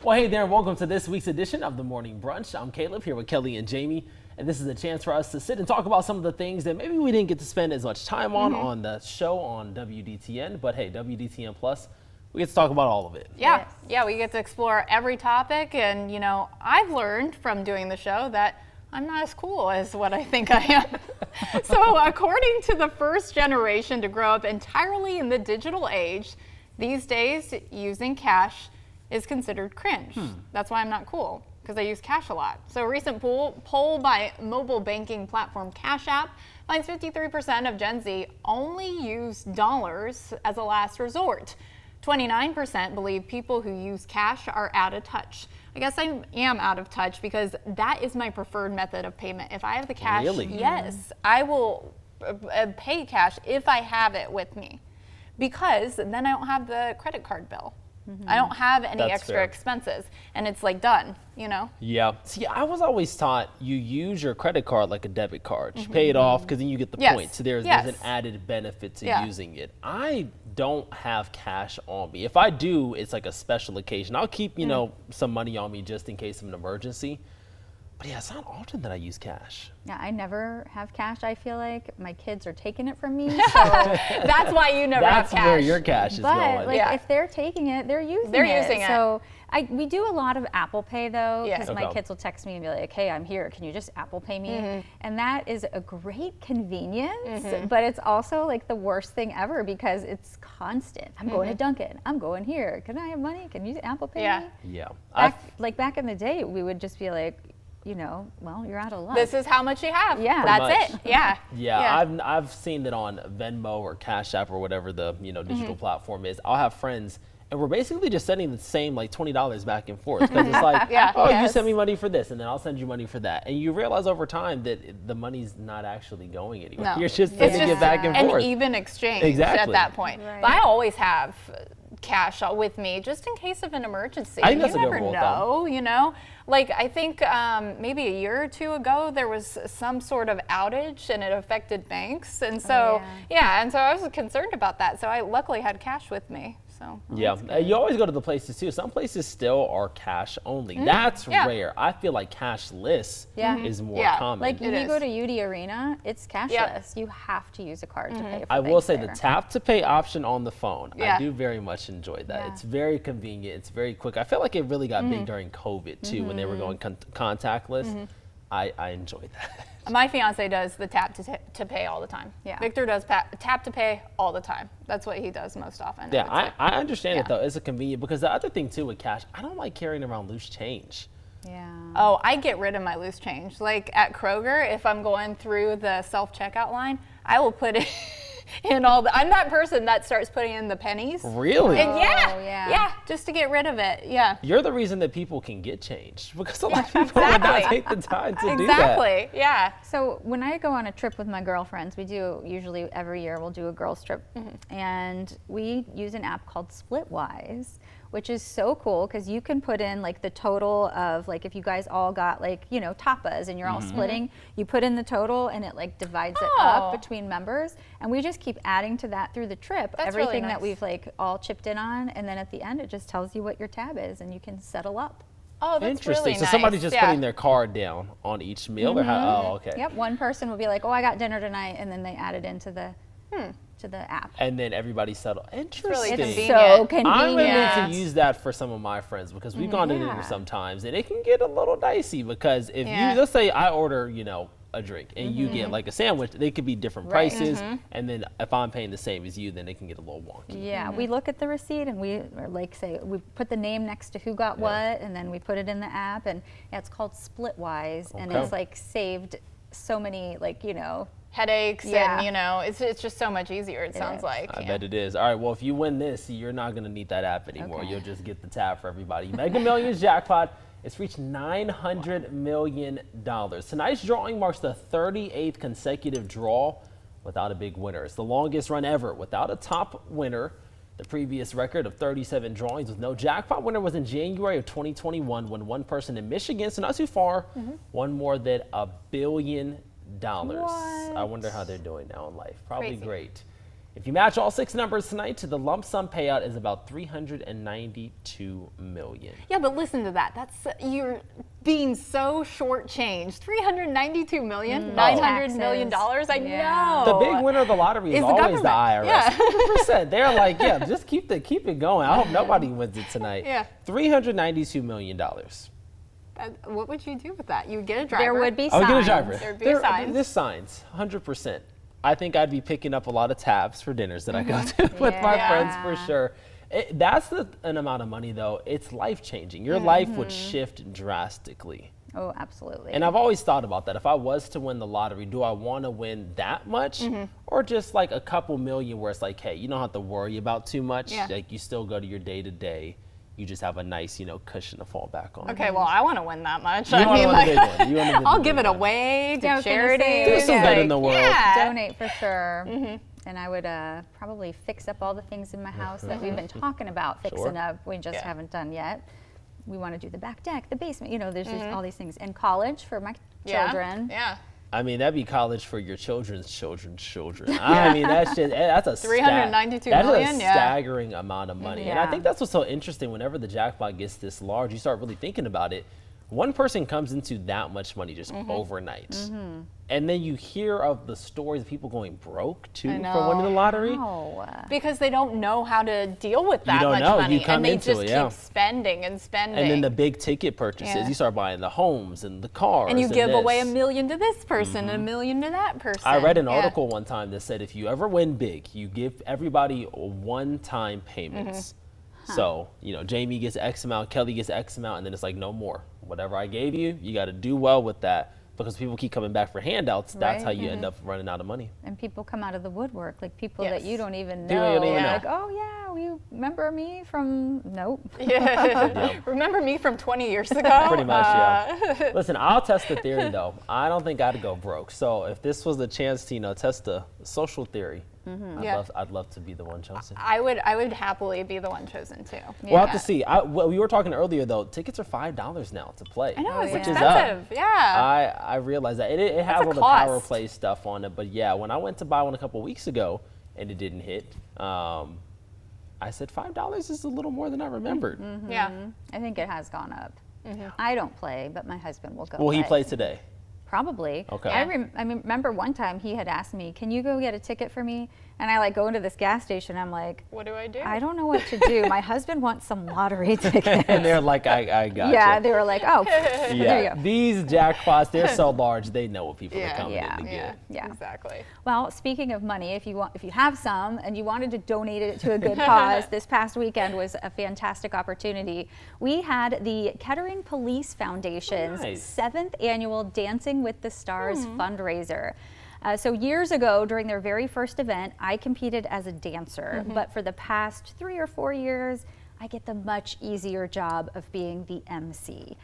Well, hey there, and welcome to this week's edition of the Morning Brunch. I'm Caleb here with Kelley and Jamie, and this is a chance for us to sit and talk about some of the things that maybe we didn't get to spend as much time on the show on WDTN, but hey, WDTN Plus, we get to talk about all of it. Yeah, we get to explore every topic, and you know, I've learned from doing the show that I'm not as cool as what I think I am. So according to the first generation to grow up entirely in the digital age, these days using cash is considered cringe. That's why I'm not cool, because I use cash a lot. So a recent poll by mobile banking platform Cash App finds 53% of Gen Z only use dollars as a last resort. 29% believe people who use cash are out of touch. I guess I am out of touch because that is my preferred method of payment. If I have the cash, yes, I will pay cash if I have it with me, because then I don't have the credit card bill. I don't have any extra expenses, and it's like done, you know? Yeah. See, I was always taught you use your credit card like a debit card. You pay it off because then you get the points. So there's an added benefit to using it. I don't have cash on me. If I do, it's like a special occasion. I'll keep, you know, some money on me just in case of an emergency. But yeah, it's not often that I use cash. Yeah, I never have cash. I feel like my kids are taking it from me. So that's why you never have cash. That's where your cash is going. But like, if they're taking it, they're using it. So we do a lot of Apple Pay though, because my kids will text me and be like, "Hey, I'm here. Can you just Apple Pay me?" And that is a great convenience, but it's also like the worst thing ever because it's constant. I'm going to Dunkin'. I'm going here. Can I have money? Can you Apple Pay me? Yeah. Back in the day, we would just be like, you know, well, you're out of luck. This is how much you have. Yeah, that's it. Yeah. I've seen it on Venmo or Cash App or whatever the digital platform is. I'll have friends, and we're basically just sending the same like $20 back and forth because it's like, you send me money for this, and then I'll send you money for that, and you realize over time that the money's not actually going anywhere. You're just sending it back and forth. An even exchange at that point. Right. But I always have cash with me just in case of an emergency. I think that's you a good never rule know, you know? Like I think maybe a year or two ago there was some sort of outage and it affected banks, and so and so I was concerned about that. So I luckily had cash with me. So you always go to the places too. Some places still are cash only. That's rare. I feel like cashless is more common. Like if you go to UD Arena, it's cashless. You have to use a card to pay for I will say there. the tap to pay option on the phone, I do very much enjoy that. It's very convenient. It's very quick. I feel like it really got big during COVID too, when they were going contactless. I enjoyed that. My fiance does the tap to pay all the time. Victor does tap to pay all the time. That's what he does most often. Yeah, I understand it though. It's a convenient, because the other thing too with cash, I don't like carrying around loose change. Oh, I get rid of my loose change. Like at Kroger, if I'm going through the self-checkout line, I will put it in I'm that person that starts putting in the pennies. Really? And just to get rid of it. You're the reason that people can get changed, because a lot of people would not take the time to do that. So when I go on a trip with my girlfriends, we do usually every year we'll do a girls trip, and we use an app called Splitwise, which is so cool because you can put in like the total of, like, if you guys all got like, you know, tapas and you're all splitting, you put in the total and it like divides it up between members, and we just keep adding to that through the trip. That's everything really nice. That we've like all chipped in on, and then at the end it just tells you what your tab is and you can settle up. Oh, that's interesting. Really so nice. Somebody's just putting their card down on each meal, or how? Oh, okay. Yep, one person will be like, oh, I got dinner tonight, and then they add it into the to the app. And then everybody settle. Interesting. It's really convenient. So convenient. I'm going to need to use that for some of my friends, because we've gone to dinner sometimes and it can get a little dicey, because if you, let's say I order, you know, a drink and you get like a sandwich, they could be different prices, and then if I'm paying the same as you, then it can get a little wonky. Yeah, we look at the receipt and we like say we put the name next to who got what, and then we put it in the app, and it's called Splitwise, and it's like saved so many, like, you know, headaches, and you know, it's just so much easier. It sounds like. I bet it is. All right, well, if you win this, you're not going to need that app anymore. You'll just get the tab for everybody. Mega Millions jackpot. It's reached $900 million. Tonight's drawing marks the 38th consecutive draw without a big winner. It's the longest run ever without a top winner. The previous record of 37 drawings with no jackpot winner was in January of 2021, when one person in Michigan, so not too far, won more than $1 billion. I wonder how they're doing now in life. Probably great. If you match all 6 numbers tonight, the lump sum payout is about $392 million. Yeah, but listen to that. You're being so shortchanged. $392 million, $900 million. I know. The big winner of the lottery is always the IRS. Yeah. 100%. They're like, yeah, just keep it going. I hope nobody wins it tonight. Yeah. $392 million. What would you do with that? You would get a driver. There would be I would signs. get a driver. There'd be signs. There's signs, 100%. I think I'd be picking up a lot of tabs for dinners that I go to with my friends for sure. That's an amount of money, though. It's life-changing. Your life would shift drastically. Oh, absolutely. And I've always thought about that. If I was to win the lottery, do I want to win that much? Or just like a couple million where it's like, hey, you don't have to worry about too much. Yeah. Like you still go to your day-to-day. You just have a nice, cushion to fall back on. Okay, well, I want to win that much. You want to win the big one. You wanna win the I'll big give it one. away Yeah, I to was gonna charity. say, Do some good in the world. Yeah. Donate for sure. And I would probably fix up all the things in my house that we've been talking about fixing up. We just haven't done yet. We want to do the back deck, the basement. There's just all these things. And college for my children. Yeah. I mean, that'd be college for your children's children's children. I mean, that's a $392 that's million, a staggering amount of money. And I think that's what's so interesting. Whenever the jackpot gets this large, you start really thinking about it. One person comes into that much money just overnight. And then you hear of the stories of people going broke too for winning the lottery. Because they don't know how to deal with that don't much know. money. You come and they into just it, keep spending and spending. And then the big ticket purchases, you start buying the homes and the cars. And you give away $1 this. million to this person and $1 million to that person. I read an article one time that said if you ever win big, you give everybody one-time payments. So, Jamie gets X amount, Kelley gets X amount, and then it's like no more. Whatever I gave you, you got to do well with that. Because people keep coming back for handouts, that's how you end up running out of money. And people come out of the woodwork, like people that you don't even You know. don't even know. Like, oh yeah, you remember me from, nope. Remember me from 20 years ago? Pretty much, yeah. Listen, I'll test the theory though. I don't think I'd go broke. So if this was a chance to, test the social theory, I'd love to be the one chosen. I would happily be the one chosen too. We'll have to see. We were talking earlier though. Tickets are $5 now to play. I know, it's which expensive. Is up. Yeah. I realize that it has all the cost. power play stuff on it. But yeah, when I went to buy one a couple weeks ago and it didn't hit, I said $5 is a little more than I remembered. Yeah. I think it has gone up. I don't play, but my husband will go. Well, he plays today. Probably. Okay. I remember one time he had asked me, "Can you go get a ticket for me?" And I go into this gas station. I'm like, what do I do? I don't know what to do. My husband wants some lottery tickets. And they're like, I got Yeah, you. they were like, oh, there you go. These jackpots, they're so large, they know what people are coming in to get. Yeah. Exactly. Well, speaking of money, if you have some and you wanted to donate it to a good cause, this past weekend was a fantastic opportunity. We had the Kettering Police Foundation's 7th annual Dancing with the Stars fundraiser. So years ago, during their very first event, I competed as a dancer, but for the past 3 or 4 years, I get the much easier job of being the MC.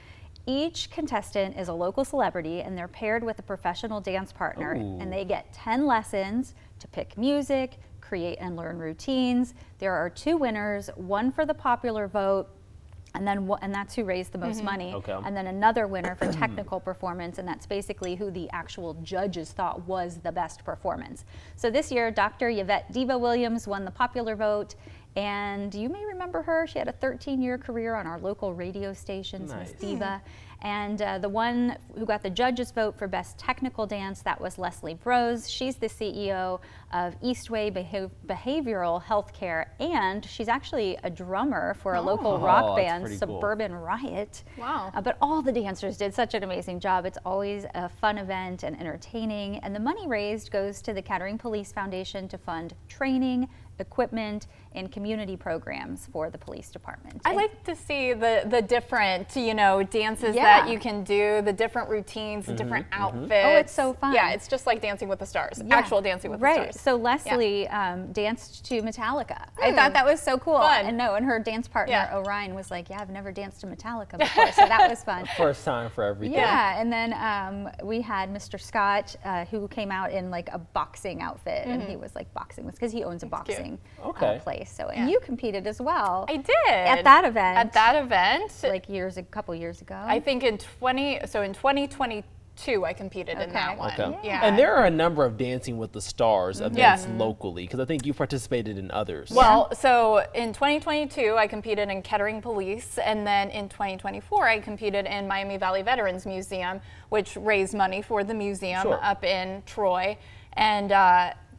Each contestant is a local celebrity and they're paired with a professional dance partner, and they get 10 lessons to pick music, create and learn routines. There are 2 winners, one for the popular vote, and that's who raised the most money. And then another winner for technical performance, and that's basically who the actual judges thought was the best performance. So this year, Dr. Yvette Diva Williams won the popular vote, and you may remember her. She had a 13-year career on our local radio stations, Miss Diva. And the one who got the judges' vote for Best Technical Dance, that was Leslie Brose. She's the CEO of Eastway Behavioral Healthcare, and she's actually a drummer for a local rock band, Suburban Riot. Wow. But all the dancers did such an amazing job. It's always a fun event and entertaining. And the money raised goes to the Kettering Police Foundation to fund training, equipment, and community programs for the police department. I like to see the different, dances that you can do, the different routines, the different outfits. Oh, it's so fun. Yeah, it's just like Dancing with the Stars, actual Dancing with the Stars. Right. So Leslie danced to Metallica. I thought that was so cool. Fun. And her dance partner Orion was like, "Yeah, I've never danced to Metallica before," so that was fun. First time for everything. Yeah, and then we had Mr. Scott who came out in like a boxing outfit, and he was like boxing because he owns a boxing place. So and you competed as well. I did at that event. At that event, like a couple years ago. I think in 2022, I competed in that one. Okay. Yeah. And there are a number of Dancing with the Stars events locally, because I think you participated in others. Well, so in 2022, I competed in Kettering Police, and then in 2024, I competed in Miami Valley Veterans Museum, which raised money for the museum up in Troy. And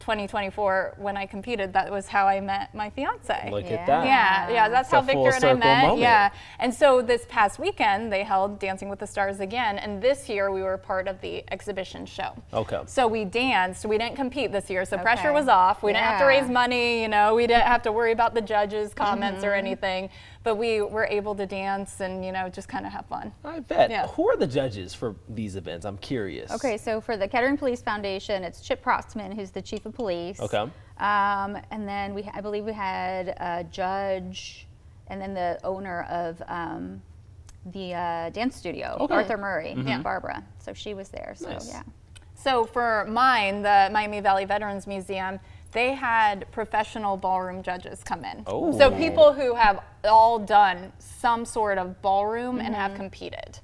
2024, when I competed, that was how I met my fiance. Look at that. Yeah, that's It's how a full Victor and I circle met. moment. Yeah, and so this past weekend they held Dancing with the Stars again, and this year we were part of the exhibition show. Okay. So we danced. We didn't compete this year, so pressure Okay. was off. We didn't have to Yeah. raise money. You know, we didn't have to worry about the judges' comments or anything. But we were able to dance and just kind of have fun. I bet. Yeah. Who are the judges for these events? I'm curious. Okay, so for the Kettering Police Foundation, it's Chip Protzman, who's the chief of police. Okay. And then I believe we had a judge, and then the owner of the dance studio, Arthur Murray, Barbara. So she was there. So Nice. yeah. So for mine, the Miami Valley Veterans Museum, they had professional ballroom judges come in. Oh. So people who have all done some sort of ballroom and have competed.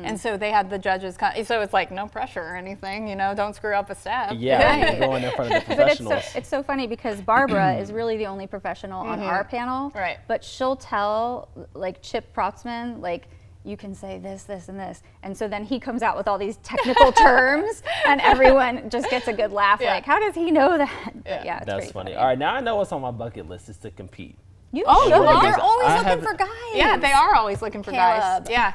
And so they had the judges come. So it's like no pressure or anything, don't screw up a step. Yeah, you're going in front of the But professionals. it's so funny because Barbara is really the only professional on our panel. Right. But she'll tell like Chip Protzman, like, you can say this, this, and this. And so then he comes out with all these technical terms and everyone just gets a good laugh. Yeah. Like, how does he know that? But yeah, it's That's pretty funny. All right, now I know what's on my bucket list is to compete. You Oh, should. you are? They're always I looking have- for guys. Yeah, they are always looking for Caleb. guys. Yeah.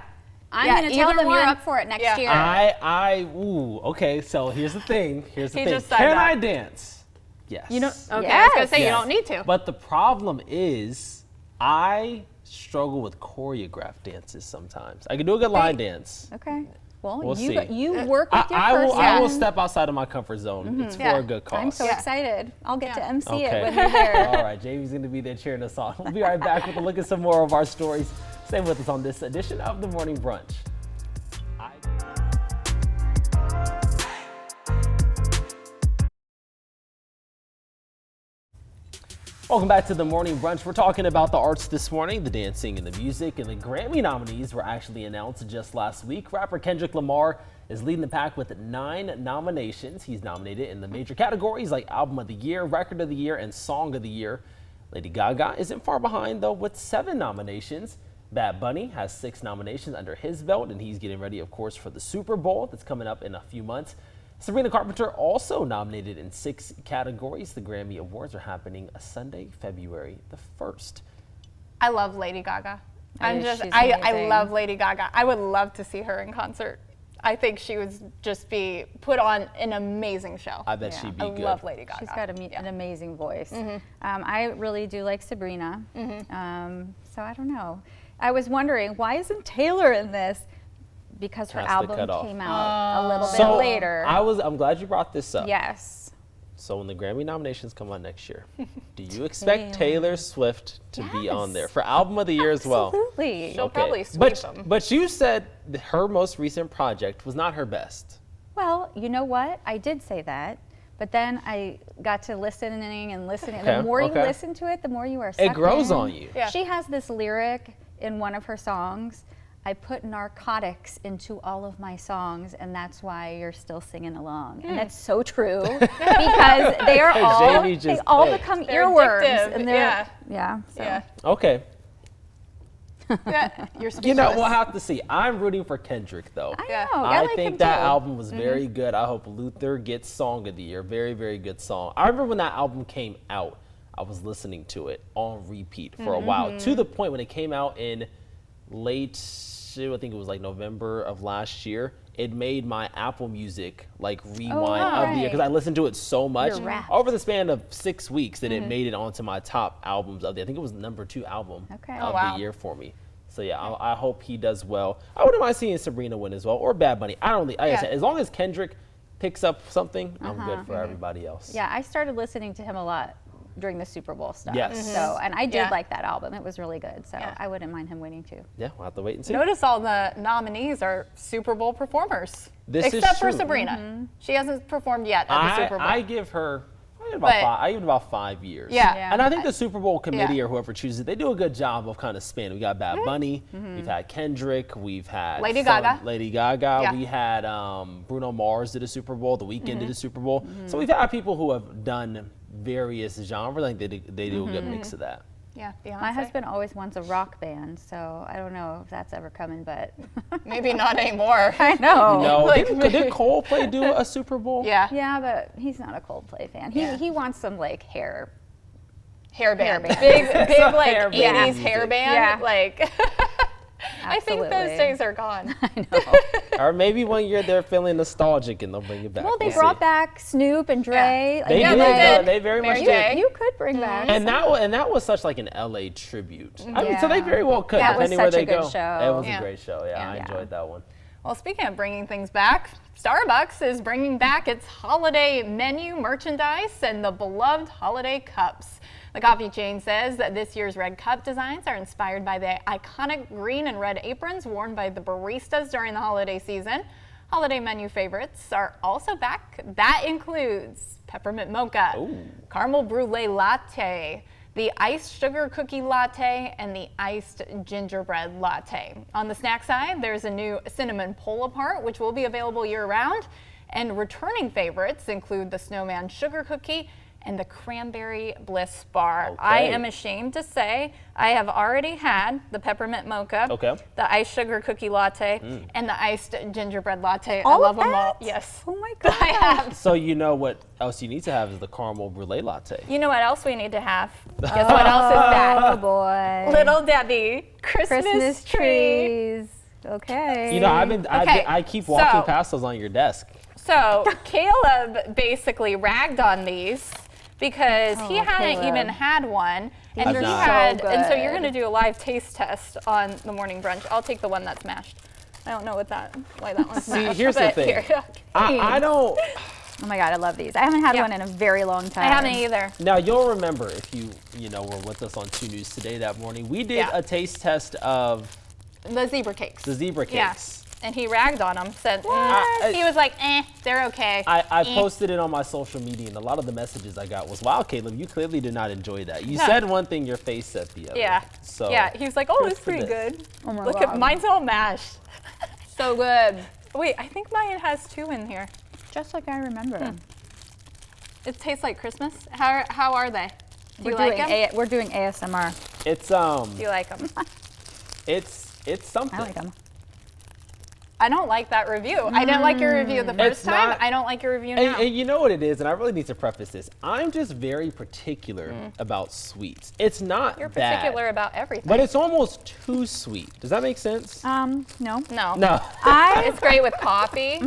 I'm Yeah, going to tell either them you're one. up for it next Yeah. year. Okay, so here's the thing. He just said Can that. I dance? Yes. Okay, I was going Yes. to say you Yes. don't need to. But the problem is, I struggle with choreographed dances sometimes. I can do a good line dance. Okay. Well, We'll you see. you work with your I person. will step outside of my comfort zone. It's for Yeah. a good cause. I'm so Yeah. excited. I'll get to Yeah. MC it Okay. when you're there. All right, Jamie's going to be there cheering us on. We'll be right back with a look at some more of our stories. Stay with us on this edition of the Morning Brunch. Welcome back to the Morning Brunch. We're talking about the arts this morning, the dancing and the music, and the Grammy nominees were actually announced just last week. Rapper Kendrick Lamar is leading the pack with 9 nominations. He's nominated in the major categories like Album of the Year, Record of the Year, and Song of the Year. Lady Gaga isn't far behind, though, with 7 nominations. Bad Bunny has 6 nominations under his belt, and he's getting ready, of course, for the Super Bowl that's coming up in a few months. Sabrina Carpenter also nominated in 6 categories. The Grammy Awards are happening Sunday, February the 1st. I love Lady Gaga. I She's I love amazing. Lady Gaga. I would love to see her in concert. I think she would just be put on an amazing show. I bet she'd be I good. love Lady Gaga. She's got an amazing voice. I really do like Sabrina. So I don't know. I was wondering, why isn't Taylor in this? Because her Has to album cut off. came out a little bit So later. I'm glad you brought this up. Yes. So when the Grammy nominations come out next year, do you expect Taylor Swift to be on there Yes. for Album of the Year as well? Absolutely. She'll probably sweep them. But you said that her most recent project was not her best. Well, you know what? I did say that. But then I got to listening and listening. Okay, The more you okay. listen to it, the more you are It sucked grows in. on you. Yeah. She has this lyric in one of her songs. I put narcotics into all of my songs, and that's why you're still singing along. And that's so true because they are Jamie they just all picked. become They're earworms. addictive, And yeah. so. Yeah. Okay. Yeah. You're You speechless. know, we'll have to see. I'm rooting for Kendrick, though. I Yeah. know. I like think him that too. album was very good. I hope Luther gets Song of the Year. Very, very good song. I remember when that album came out, I was listening to it on repeat for a while, to the point when it came out in late, I think it was like November of last year. It made my Apple Music like rewind of the year because I listened to it so much You're wrapped. over the span of 6 weeks that it made it onto my top albums of the year. I think it was number 2 album Okay. of Oh, wow. the year for me. So yeah, I hope he does well. I wouldn't mind seeing Sabrina win as well, or Bad Bunny. I don't. Like I said, as long as Kendrick picks up something, I'm good for everybody else. Yeah, I started listening to him a lot during the Super Bowl stuff. Yes. So, and I did Yeah. like that album. It was really good. So Yeah. I wouldn't mind him winning too. Yeah, we'll have to wait and see. Notice all the nominees are Super Bowl performers. This is except for true. Sabrina. She hasn't performed yet at the Super Bowl. I give her I give it about 5 years. Yeah. And I think the Super Bowl committee Yeah. or whoever chooses it, they do a good job of kind of spanning. We got Bad Bunny, we've had Kendrick, we've had Lady Gaga. Yeah. We had Bruno Mars did a Super Bowl, The Weeknd did a Super Bowl. So we've had people who have done various genres. I think they do a good mix of that. Yeah, Beyonce. My husband always wants a rock band, so I don't know if that's ever coming, but Maybe not anymore. I know. No, Like- did Coldplay do a Super Bowl? Yeah. Yeah, but he's not a Coldplay fan. He wants some like hair. Hairband. Hairband. Big like Hairband 80s music. hairband. Yeah. Like I think those Absolutely. days are gone. I know. Or maybe one year they're feeling nostalgic and they'll bring it back. Well, they We'll brought see. back Snoop and Dre. Yeah. Like, They Yeah, did. they did. They very Mary much J. did. You could bring back. And that was such like an LA tribute. I mean, so they Yeah. very well could, That was depending where such they a good go. show. It was Yeah. a great show. Yeah, I Yeah. enjoyed that one. Well, speaking of bringing things back, Starbucks is bringing back its holiday menu merchandise and the beloved holiday cups. The coffee chain says that this year's red cup designs are inspired by the iconic green and red aprons worn by the baristas during the holiday season. Holiday menu favorites are also back. That includes peppermint mocha, Ooh. caramel brulee latte, the iced sugar cookie latte, and the iced gingerbread latte. On the snack side, there's a new cinnamon pull-apart, which will be available year-round. And returning favorites include the snowman sugar cookie and the cranberry bliss bar. I Okay. am ashamed to say I have already had the peppermint mocha, Okay. the iced sugar cookie latte, and the iced gingerbread latte. I All love of them all. that? Yes. Oh my god. I have. So you know what else you need to have is the caramel brulee latte. You know what else we need to have? Guess what else is Oh back? boy. Little Debbie Christmas, Christmas tree. trees. Okay. You know, Okay, I keep walking so- past those on your desk. So Caleb basically ragged on these because he Oh, hadn't Caleb. even had one, and I've he not. had, So and so you're good. going to do a live taste test on the morning brunch. I'll take the one that's mashed. I don't know why that one's See, mashed. here's the but thing. Here. I don't. Oh my god, I love these. I haven't had Yeah. one in a very long time. I haven't either. Now you'll remember if you were with us on 2 News today that morning. We did Yeah. a taste test of The zebra cakes. the zebra Yeah. cakes. And he ragged on them. Said What? he was like, they're okay. I posted it on my social media, and a lot of the messages I got was, "Wow, Caleb, you clearly did not enjoy that. You No. said one thing, your face said the other." Yeah. So Yeah. He was like, oh, here's it's for pretty this. good. Oh my Look god. at mine's all mashed. So good. Wait, I think mine has 2 in here. Just like I remember. It tastes like Christmas. How are they? Do We're you like doing them? we're doing ASMR. It's Do you like them? it's something. I like them. I don't like that review. I didn't like your review the first It's time. not- I don't like your review now. And you know what it is, and I really need to preface this. I'm just very particular about sweets. It's not You're bad, particular about everything. but it's almost too sweet. Does that make sense? No. no. No. It's great with coffee.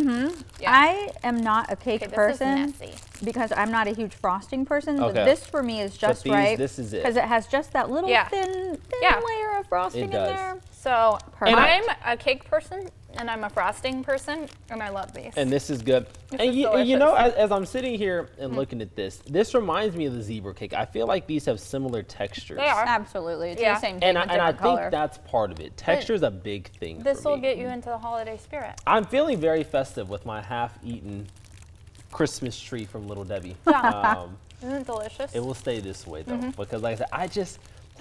Yeah. I am not a cake Okay, this person is messy. because I'm not a huge frosting person. But Okay. this for me is just these- right. this is it. Because it has just that little Yeah. thin Yeah. layer of frosting in does. there. So Perfect. I'm a cake person and I'm a frosting person, and I love these. And this is good. This And is you know, delicious. as I'm sitting here and looking at this reminds me of the zebra cake. I feel like these have similar textures. They are. Absolutely. It's Yeah. the same thing And I with different think color. that's part of it. Texture is a big thing This for will me. get you into the holiday spirit. I'm feeling very festive with my half-eaten Christmas tree from Little Debbie. Yeah. Isn't it delicious? It will stay this way though, because like I said, I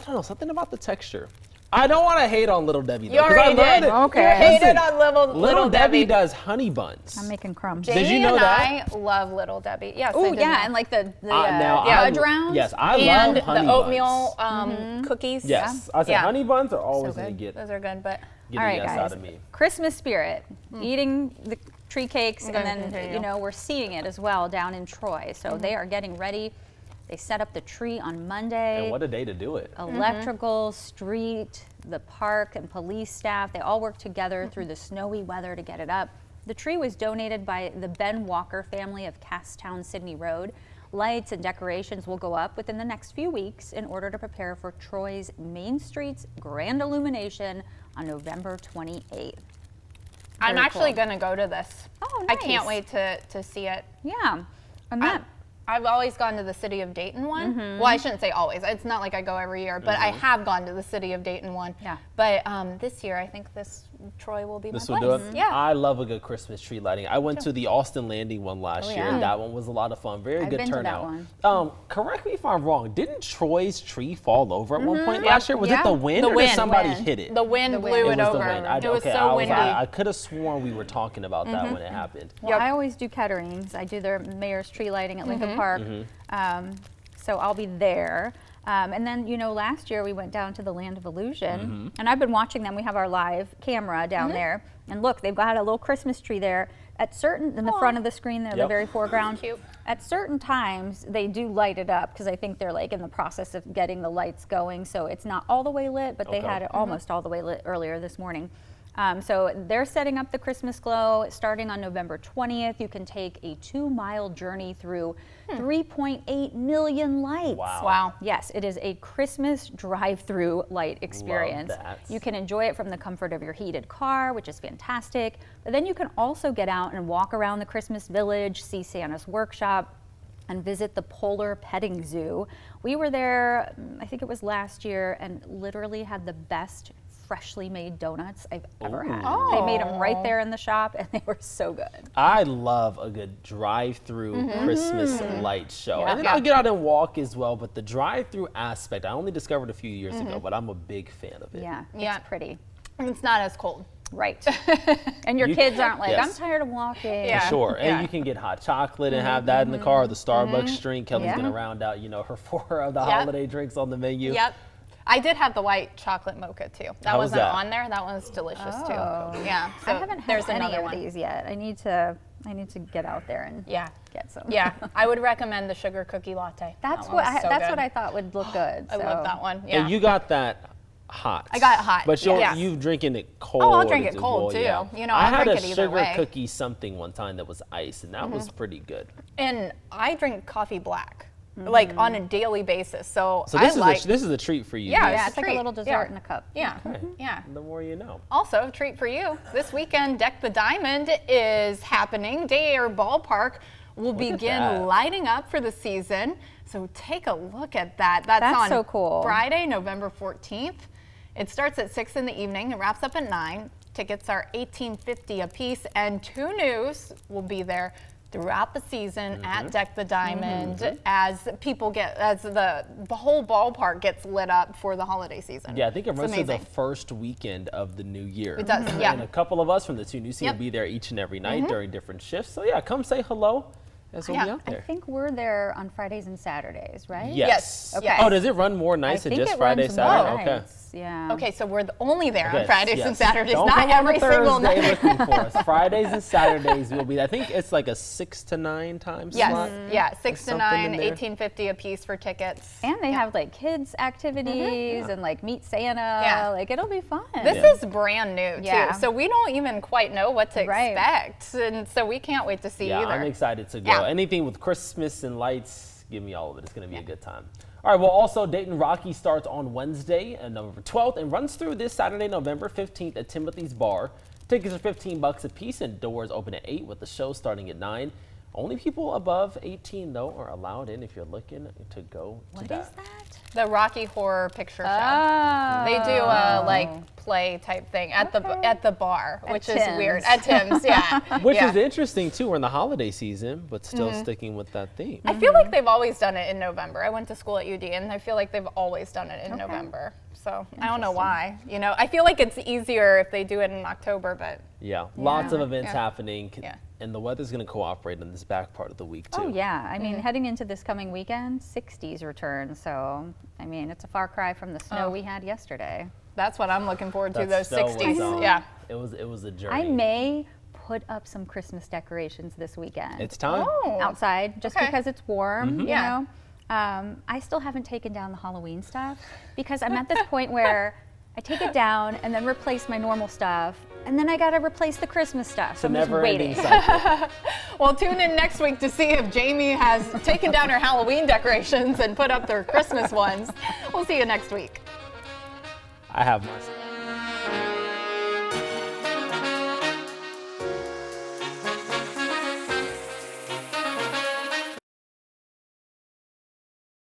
don't know, something about the texture. I don't want to hate on Little Debbie though, You 'cause I already love did. it. Okay. You hated Listen, on Little Debbie does honey buns. I'm making crumbs. Did you Jamie know and that? I love Little Debbie. Yes, I Oh did yeah, know. and like the Now, fudge rounds. Yes, I and love honey the oatmeal buns. cookies. Yes, I said Yeah. honey buns are always So going to good. get Those are good, but a All right, yes guys. out of me. Christmas spirit, eating the tree cakes, I'm and gonna then continue. we're seeing it as well down in Troy. So they are getting ready. They set up the tree on Monday. And what a day to do it. Electrical, street, the park, and police staff, they all work together through the snowy weather to get it up. The tree was donated by the Ben Walker family of Casstown, Sydney Road. Lights and decorations will go up within the next few weeks in order to prepare for Troy's Main Street's grand illumination on November 28th. I'm Very actually cool. going to go to this. Oh, I can't nice. wait to see it. Yeah, and that. I've always gone to the City of Dayton one. Well, I shouldn't say always. It's not like I go every year, but I have gone to the City of Dayton one. Yeah. But this year, I think this Troy will be This my will do place. it. Yeah. I love a good Christmas tree lighting. I went to the Austin Landing one last year, and that one was a lot of fun. Very I've good been to that turnout. one. Correct me if I'm wrong. Didn't Troy's tree fall over at one point last year? Was it the wind The or wind. did somebody Wind. hit it? The wind blew it it was over. the wind. It was okay, so windy. I could have sworn we were talking about that when it happened. Well, I always do Ketterings. I do their mayor's tree lighting at Lincoln Park. So I'll be there. And then, last year we went down to the Land of Illusion, and I've been watching them. We have our live camera down there, and look, they've got a little Christmas tree there. In the front of the screen there, the very foreground. Cute. At certain times, they do light it up because I think they're like in the process of getting the lights going, so it's not all the way lit, but they had it almost all the way lit earlier this morning. So they're setting up the Christmas glow starting on November 20th. You can take a 2-mile journey through 3.8 million lights. Wow. Yes, it is a Christmas drive-through light experience. Love that. You can enjoy it from the comfort of your heated car, which is fantastic. But then you can also get out and walk around the Christmas village, see Santa's workshop, and visit the Polar Petting Zoo. We were there, I think it was last year, and literally had the best freshly made donuts I've ever had. They made them right there in the shop, and they were so good. I love a good drive-through Christmas light show. Yeah. And then I'll get out and walk as well, but the drive-through aspect, I only discovered a few years ago, but I'm a big fan of it. Yeah, Yeah. it's pretty. And it's not as cold. Right. And your kids aren't like, Yes. I'm tired of walking. Yeah. Sure, and Yeah. you can get hot chocolate and have that in the car, the Starbucks drink. Kelly's Yeah. gonna round out, her 4 of the holiday drinks on the menu. Yep. I did have the white chocolate mocha too. That How was wasn't that? on there. That one was delicious Oh. too. Yeah. So I haven't had there's any another of one. these yet. I need to get out there and get some. Yeah. I would recommend the sugar cookie latte. That's That one was so that's good. what I thought would look good. I love that one. Yeah. And you got that hot. I got it hot, But yeah. you drinking it cold. Oh, I'll drink it as cold, well, too. yeah. I'll I had drink a it either sugar way. cookie something one time that was ice, and that was pretty good. And I drink coffee black, like on a daily basis. So So I this like. this is a treat for you. Yeah, Yeah, a it's like a treat. little dessert Yeah. in a cup. Yeah. Okay. Yeah. The more you know. Also, a treat for you. This weekend, Deck the Diamond is happening. Day Air Ballpark will at begin that. lighting up for the season. So take a look at that. That's on so cool. Friday, November 14th. It starts at 6 in the evening. It wraps up at 9. Tickets are $18.50 a piece, and Two News will be there throughout the season at Deck the Diamond as the whole ballpark gets lit up for the holiday season. Yeah, I think it It's runs to the amazing. first weekend of the new year. It does, yeah. And a couple of us from the Two News team Yep. will be there each and every night during different shifts. So yeah, come say hello as we'll be Yeah. out I there. think we're there on Fridays and Saturdays, right? Yes. Okay. Oh, does it run more I nights than think just it Friday, runs Saturday? more Okay. nights. Yeah. Okay, so we're only there Okay, on Fridays yes. and Saturdays, Don't not come on every a single Thursday night. looking for us. Fridays and Saturdays will be there. I think it's like a 6 to 9 time Yes, slot. yeah, 6 to something 9, in there. $18.50 a piece for tickets. And they have like kids activities and like meet Santa. Yeah. Like it'll be fun. This Yeah. is brand new too, Yeah. so we don't even quite know what to Right. expect, and so we can't wait to see Yeah, either. I'm excited to go. Yeah. Anything with Christmas and lights, give me all of it. It's going to be a good time. All right, well, also, Dayton Rocky starts on Wednesday, November 12th, and runs through this Saturday, November 15th at Timothy's Bar. Tickets are $15 a piece, and doors open at 8 with the show starting at 9. Only people above 18, though, are allowed in if you're looking to go to What that. is that? The Rocky Horror Picture Show. Oh. They do a play type thing at the bar, At which is Tim's. weird. At Tim's, yeah. Which Yeah. is interesting, too. We're in the holiday season, but still sticking with that theme. I feel like they've always done it in November. I went to school at UD, and I feel like they've always done it in November. So I don't know why. I feel like it's easier if they do it in October, but Yeah, lots of events Yeah. happening, Yeah. and the weather's going to cooperate in this back part of the week, too. Oh yeah, I mean heading into this coming weekend, 60s return. So I mean it's a far cry from the snow we had yesterday. that's what I'm looking forward to. That Those snow was, 60s, yeah. It was a journey. I may put up some Christmas decorations this weekend. It's time. Oh. outside just Okay. because it's warm, Yeah. I still haven't taken down the Halloween stuff because I'm at this point where I take it down and then replace my normal stuff, and then I gotta replace the Christmas stuff. So I'm just Never-ending waiting. cycle. Well, tune in next week to see if Jamie has taken down her Halloween decorations and put up their Christmas ones. We'll see you next week. I have my